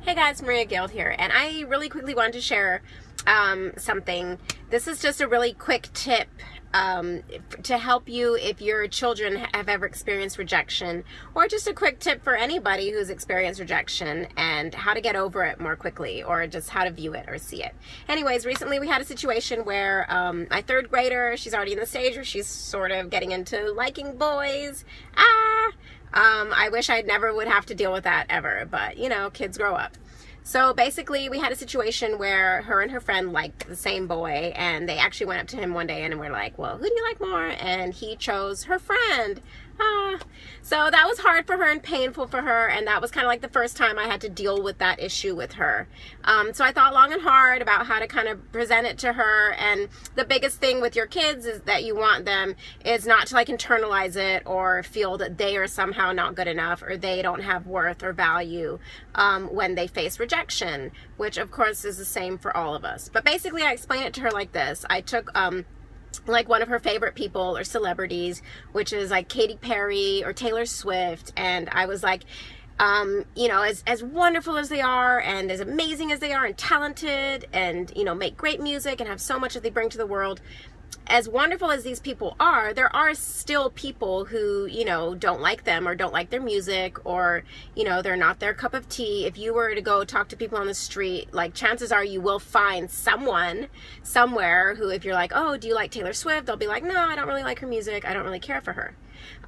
Hey guys, Maria Guild here, and I really quickly wanted to share something. This is just a really quick tip to help you if your children have ever experienced rejection, or just a quick tip for anybody who's experienced rejection and how to get over it more quickly, or just how to view it or see it. Anyways, recently we had a situation where my third grader, she's already in the stage where she's sort of getting into liking boys. I wish I never would have to deal with that ever, but you know, kids grow up. So basically we had a situation where her and her friend liked the same boy, and they actually went up to him one day and were like, well, who do you like more? And he chose her friend. So that was hard for her and painful for her, and that was kind of like the first time I had to deal with that issue with her. So I thought long and hard about how to kind of present it to her, and the biggest thing with your kids is that you want them is not to like internalize it or feel that they are somehow not good enough or they don't have worth or value when they face rejection, which of course is the same for all of us. But basically I explained it to her like this. I took like one of her favorite people or celebrities, which is like Katy Perry or Taylor Swift, and I was like, you know, as wonderful as they are and as amazing as they are and talented and, you know, make great music and have so much that they bring to the world, as wonderful as these people are, there are still people who, you know, don't like them or don't like their music, or, you know, they're not their cup of tea. If you were to go talk to people on the street, like chances are you will find someone somewhere who, if you're like, oh, do you like Taylor Swift? They'll be like, no, I don't really like her music. I don't really care for her.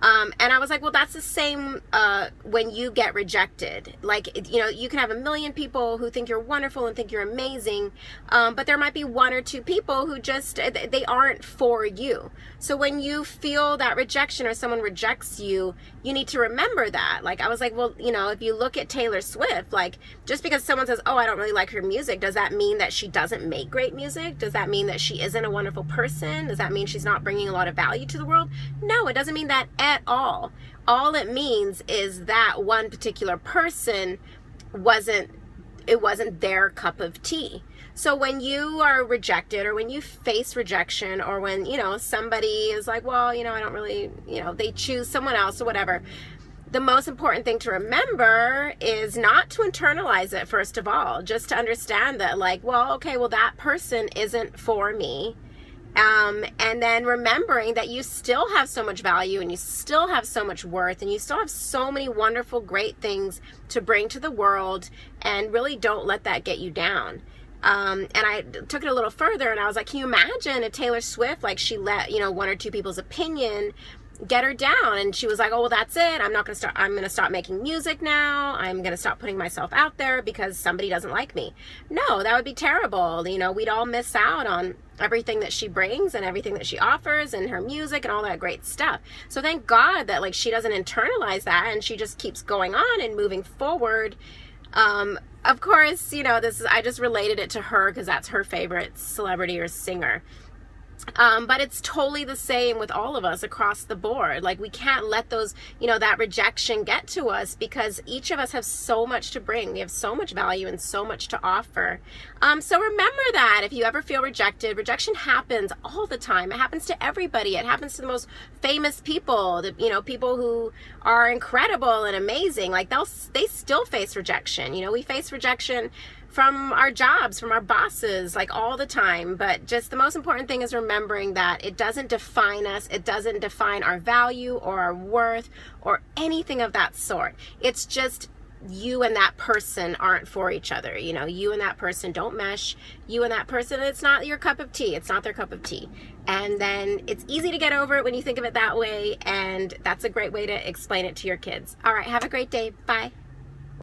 And I was like, well, that's the same when you get rejected. Like, you know, you can have a million people who think you're wonderful and think you're amazing, but there might be one or two people who just, they aren't for you. So when you feel that rejection or someone rejects you, you need to remember that. Like, I was like, well, you know, if you look at Taylor Swift, like, just because someone says, oh, I don't really like her music, does that mean that she doesn't make great music? Does that mean that she isn't a wonderful person? Does that mean she's not bringing a lot of value to the world? No, it doesn't mean that at all. All it means is that one particular person wasn't their cup of tea. So when you are rejected, or when you face rejection, or when, you know, somebody is like, well, you know, I don't really, you know, they choose someone else or whatever, the most important thing to remember is not to internalize it, first of all, just to understand that, like, well, okay, well, that person isn't for me. And then remembering that you still have so much value, and you still have so much worth, and you still have so many wonderful, great things to bring to the world, and really don't let that get you down. And I took it a little further, and I was like, can you imagine if Taylor Swift, like, she let, you know, one or two people's opinion get her down, and she was like, oh, well, that's it. I'm going to stop making music now. I'm going to stop putting myself out there because somebody doesn't like me. No, that would be terrible. You know, we'd all miss out on everything that she brings and everything that she offers and her music and all that great stuff. So thank God that, like, she doesn't internalize that, and she just keeps going on and moving forward. Of course, you know, I just related it to her because that's her favorite celebrity or singer. But it's totally the same with all of us across the board. Like, we can't let those, you know, that rejection get to us, because each of us have so much to bring. We have so much value and so much to offer. So remember that if you ever feel rejected, rejection happens all the time. It happens to everybody. It happens to the most famous people, you know, people who are incredible and amazing. Like, they still face rejection. You know, we face rejection from our jobs, from our bosses, like, all the time. But just the most important thing is remembering that it doesn't define us. It doesn't define our value or our worth or anything of that sort. It's just you and that person aren't for each other. You know, you and that person don't mesh. You and that person, it's not your cup of tea. It's not their cup of tea. And then it's easy to get over it when you think of it that way. And that's a great way to explain it to your kids. All right, have a great day. Bye.